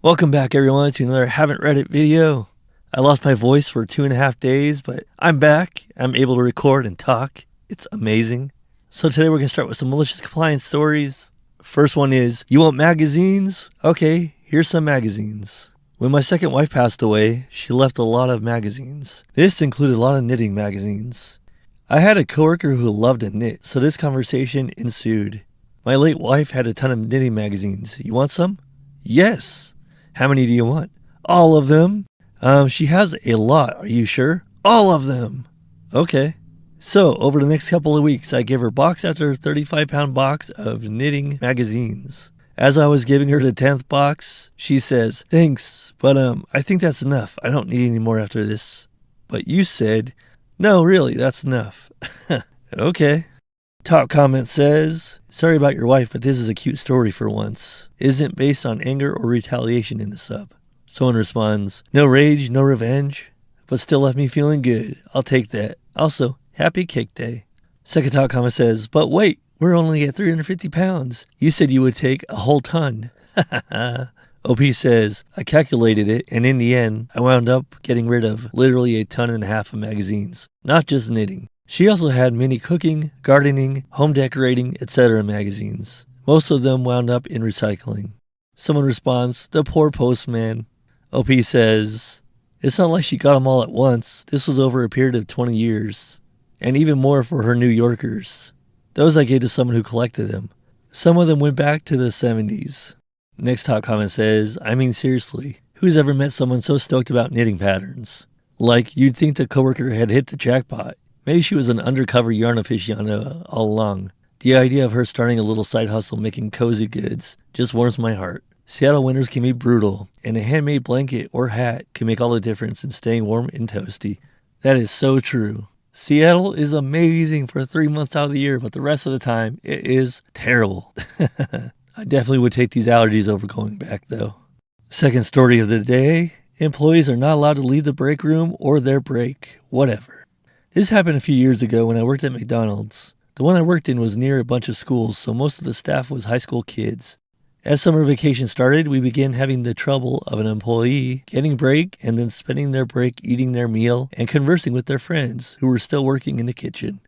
Welcome back, everyone, to another Haven't Read It video. I lost my voice for 2.5 days, but I'm back. I'm able to record and talk. It's amazing. So today we're going to start with some malicious compliance stories. First one is, you want magazines? Okay, here's some magazines. When my second wife passed away, she left a lot of magazines. This included a lot of knitting magazines. I had a coworker who loved to knit, so this conversation ensued. My late wife had a ton of knitting magazines. You want some? Yes. How many do you want? All of them. She has a lot. Are you sure? All of them. Okay. So, over the next couple of weeks, I gave her box after 35-pound box of knitting magazines. As I was giving her the 10th box, she says, thanks, but I think that's enough. I don't need any more after this. But you said, no, really, that's enough. Okay. Top comment says, sorry about your wife, but this is a cute story for once. Isn't based on anger or retaliation in the sub. Someone responds, no rage, no revenge, but still left me feeling good. I'll take that. Also, happy cake day. Second top comment says, but wait, we're only at 350 pounds. You said you would take a whole ton. OP says, I calculated it, and in the end, I wound up getting rid of literally 1.5 tons of magazines. Not just knitting. She also had many cooking, gardening, home decorating, etc. magazines. Most of them wound up in recycling. Someone responds, the poor postman. OP says, it's not like she got them all at once. This was over a period of 20 years. And even more for her New Yorkers. Those I gave to someone who collected them. Some of them went back to the 70s. Next top comment says, I mean seriously, who's ever met someone so stoked about knitting patterns? Like, you'd think the coworker had hit the jackpot. Maybe she was an undercover yarn aficionado all along. The idea of her starting a little side hustle making cozy goods just warms my heart. Seattle winters can be brutal, and a handmade blanket or hat can make all the difference in staying warm and toasty. That is so true. Seattle is amazing for 3 months out of the year, but the rest of the time, it is terrible. I definitely would take these allergies over going back, though. Second story of the day, employees are not allowed to leave the break room or their break, whatever. This happened a few years ago when I worked at McDonald's. The one I worked in was near a bunch of schools, so most of the staff was high school kids. As summer vacation started, we began having the trouble of an employee getting break and then spending their break eating their meal and conversing with their friends who were still working in the kitchen.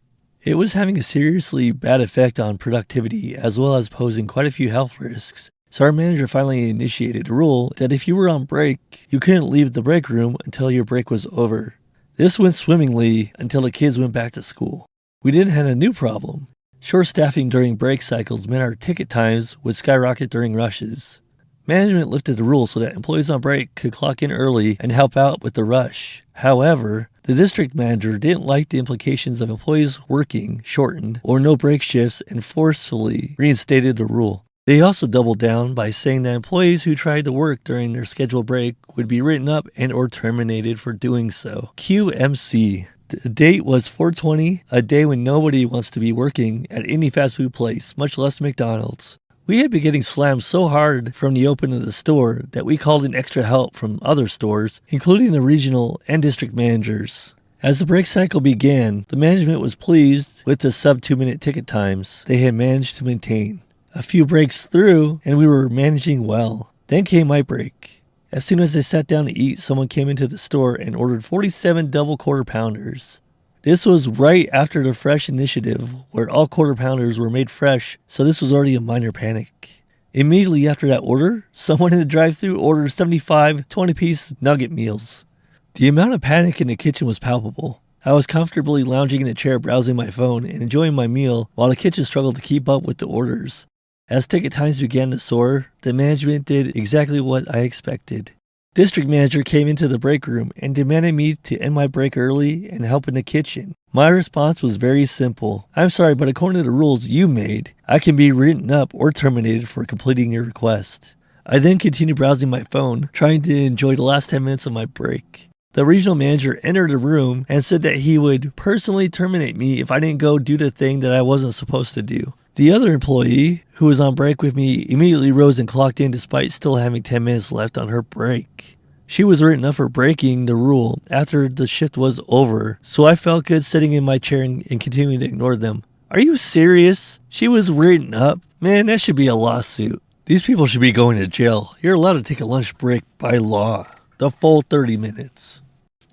It was having a seriously bad effect on productivity as well as posing quite a few health risks. So our manager finally initiated a rule that if you were on break, you couldn't leave the break room until your break was over. This went swimmingly until the kids went back to school. We then had a new problem. Short staffing during break cycles meant our ticket times would skyrocket during rushes. Management lifted the rule so that employees on break could clock in early and help out with the rush. However, the district manager didn't like the implications of employees working shortened or no break shifts and forcefully reinstated the rule. They also doubled down by saying that employees who tried to work during their scheduled break would be written up and or terminated for doing so. QMC. The date was 4/20, a day when nobody wants to be working at any fast food place, much less McDonald's. We had been getting slammed so hard from the open of the store that we called in extra help from other stores, including the regional and district managers. As the break cycle began, the management was pleased with the sub 2-minute ticket times they had managed to maintain. A few breaks through, and we were managing well. Then came my break. As soon as I sat down to eat, someone came into the store and ordered 47 double quarter pounders. This was right after the fresh initiative, where all quarter pounders were made fresh, so this was already a minor panic. Immediately after that order, someone in the drive-thru ordered 75 20-piece nugget meals. The amount of panic in the kitchen was palpable. I was comfortably lounging in a chair browsing my phone and enjoying my meal while the kitchen struggled to keep up with the orders. As ticket times began to soar, the management did exactly what I expected. District manager came into the break room and demanded me to end my break early and help in the kitchen. My response was very simple. I'm sorry, but according to the rules you made, I can be written up or terminated for completing your request. I then continued browsing my phone, trying to enjoy the last 10 minutes of my break. The regional manager entered the room and said that he would personally terminate me if I didn't go do the thing that I wasn't supposed to do. The other employee, who was on break with me, immediately rose and clocked in despite still having 10 minutes left on her break. She was written up for breaking the rule after the shift was over, so I felt good sitting in my chair and continuing to ignore them. Are you serious? She was written up? Man, that should be a lawsuit. These people should be going to jail. You're allowed to take a lunch break by law. The full 30 minutes.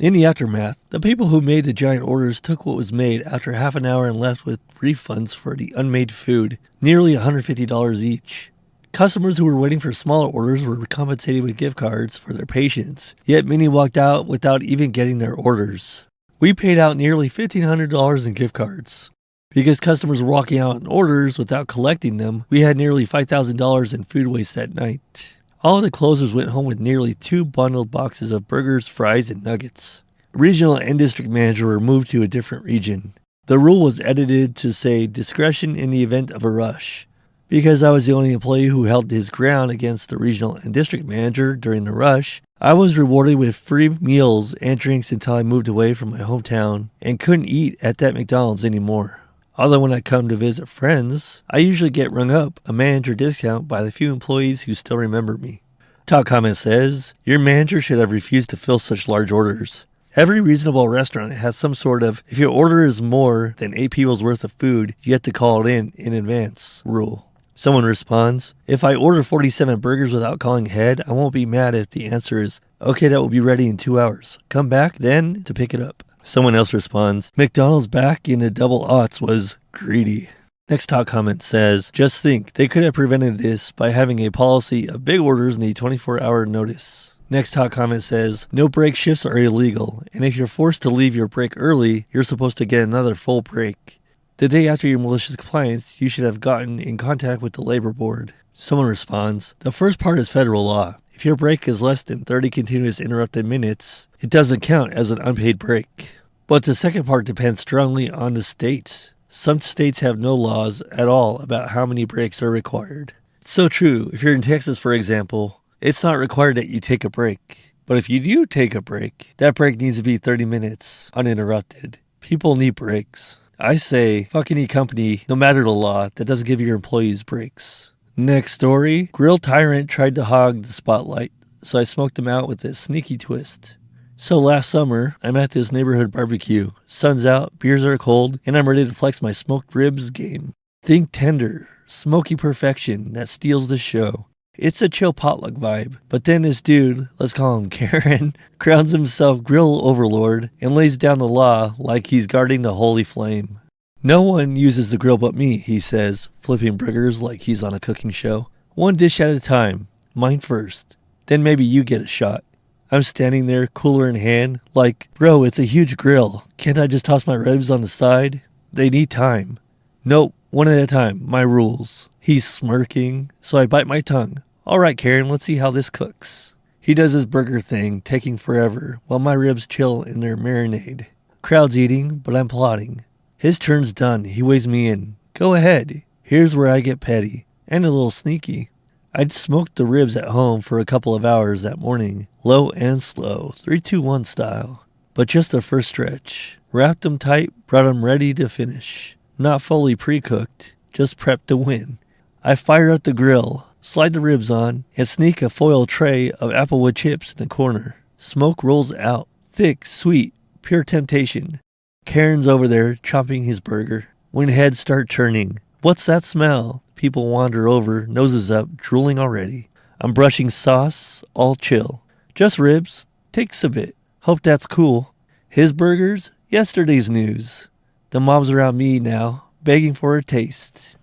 In the aftermath, the people who made the giant orders took what was made after half an hour and left with refunds for the unmade food, nearly $150 each. Customers who were waiting for smaller orders were compensated with gift cards for their patience, yet many walked out without even getting their orders. We paid out nearly $1,500 in gift cards. Because customers were walking out on orders without collecting them, we had nearly $5,000 in food waste that night. All of the closers went home with nearly 2 bundled boxes of burgers, fries, and nuggets. Regional and district manager were moved to a different region. The rule was edited to say discretion in the event of a rush. Because I was the only employee who held his ground against the regional and district manager during the rush, I was rewarded with free meals and drinks until I moved away from my hometown and couldn't eat at that McDonald's anymore. Although when I come to visit friends, I usually get rung up a manager discount by the few employees who still remember me. Top comment says, your manager should have refused to fill such large orders. Every reasonable restaurant has some sort of, if your order is more than 8 people's worth of food, you have to call it in advance rule. Someone responds, if I order 47 burgers without calling ahead, I won't be mad if the answer is, okay, that will be ready in 2 hours. Come back then to pick it up. Someone else responds, McDonald's back in the double aughts was greedy. Next top comment says, just think, they could have prevented this by having a policy of big orders need 24-hour notice. Next top comment says, no break shifts are illegal, and if you're forced to leave your break early, you're supposed to get another full break. The day after your malicious compliance, you should have gotten in contact with the labor board. Someone responds, the first part is federal law. If your break is less than 30 continuous interrupted minutes, it doesn't count as an unpaid break. But the second part depends strongly on the states. Some states have no laws at all about how many breaks are required. It's so true. If you're in Texas, for example, it's not required that you take a break. But if you do take a break, that break needs to be 30 minutes uninterrupted. People need breaks. I say, fuck any company, no matter the law, that doesn't give your employees breaks. Next story, Grill Tyrant tried to hog the spotlight, so I smoked him out with a sneaky twist. So last summer, I'm at this neighborhood barbecue. Sun's out, beers are cold, and I'm ready to flex my smoked ribs game. Think tender, smoky perfection that steals the show. It's a chill potluck vibe, but then this dude, let's call him Karen, crowns himself grill overlord and lays down the law like he's guarding the holy flame. No one uses the grill but me, he says, flipping burgers like he's on a cooking show. One dish at a time, mine first, then maybe you get a shot. I'm standing there, cooler in hand, like, bro, it's a huge grill. Can't I just toss my ribs on the side? They need time. Nope, one at a time, my rules. He's smirking, so I bite my tongue. All right, Karen, let's see how this cooks. He does his burger thing, taking forever, while my ribs chill in their marinade. Crowd's eating, but I'm plotting. His turn's done, he weighs me in. Go ahead. Here's where I get petty, and a little sneaky. I'd smoked the ribs at home for a couple of hours that morning, low and slow, 3-2-1 style. But just the first stretch. Wrapped them tight, brought them ready to finish. Not fully pre-cooked, just prepped to win. I fire up the grill, slide the ribs on, and sneak a foil tray of applewood chips in the corner. Smoke rolls out, thick, sweet, pure temptation. Karen's over there chomping his burger. When heads start turning, what's that smell? People wander over, noses up, drooling already. I'm brushing sauce, all chill. Just ribs, takes a bit. Hope that's cool. His burgers, yesterday's news. The mob's around me now, begging for a taste.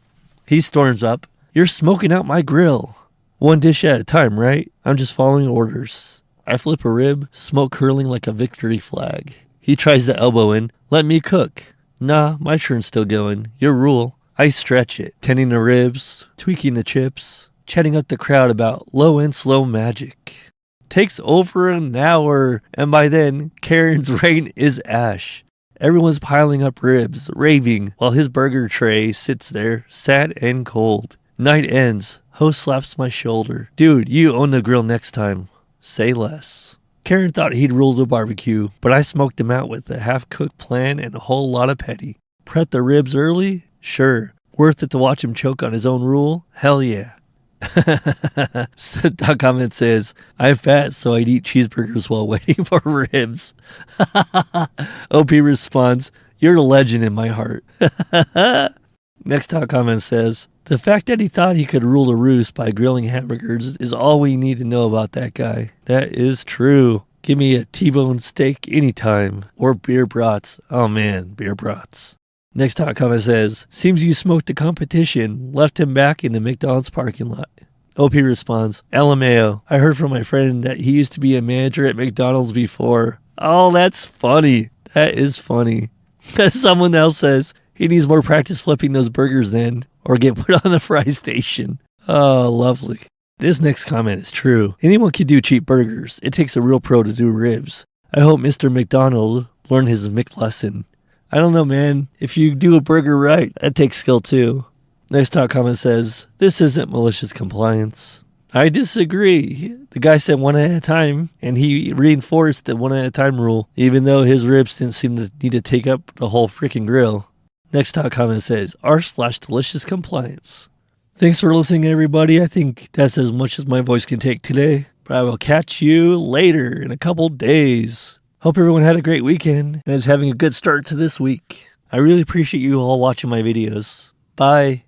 He storms up. You're smoking out my grill. One dish at a time, right? I'm just following orders. I flip a rib, smoke curling like a victory flag. He tries to elbow in. Let me cook. Nah, my turn's still going. Your rule. I stretch it, tending the ribs, tweaking the chips, chatting up the crowd about low and slow magic. Takes over an hour, and by then, Karen's reign is ash. Everyone's piling up ribs, raving, while his burger tray sits there, sad and cold. Night ends. Host slaps my shoulder. Dude, you own the grill next time. Say less. Karen thought he'd rule the barbecue, but I smoked him out with a half-cooked plan and a whole lot of petty. Prep the ribs early? Sure. Worth it to watch him choke on his own rule? Hell yeah. That comment says, I'm fat, so I'd eat cheeseburgers while waiting for ribs. OP responds, you're a legend in my heart. Next top comment says, The fact that he thought he could rule the roost by grilling hamburgers is all we need to know about that guy. That is true. Give me a T-bone steak anytime. Or beer brats. Oh man, beer brats. Next hot comment says, seems you smoked the competition, left him back in the McDonald's parking lot. OP responds, LMAO. I heard from my friend that he used to be a manager at McDonald's before. Oh, that's funny. That is funny. Someone else says, he needs more practice flipping those burgers then, or get put on the fry station. Oh, lovely. This next comment is true. Anyone can do cheap burgers. It takes a real pro to do ribs. I hope Mr. McDonald learned his Mc lesson. I don't know, man. If you do a burger right, that takes skill too. Next top comment says, this isn't malicious compliance. I disagree. The guy said one at a time, and he reinforced the one at a time rule, even though his ribs didn't seem to need to take up the whole freaking grill. Next top comment says, r/delicious compliance. Thanks for listening, everybody. I think that's as much as my voice can take today, but I will catch you later in a couple days. Hope everyone had a great weekend and is having a good start to this week. I really appreciate you all watching my videos. Bye.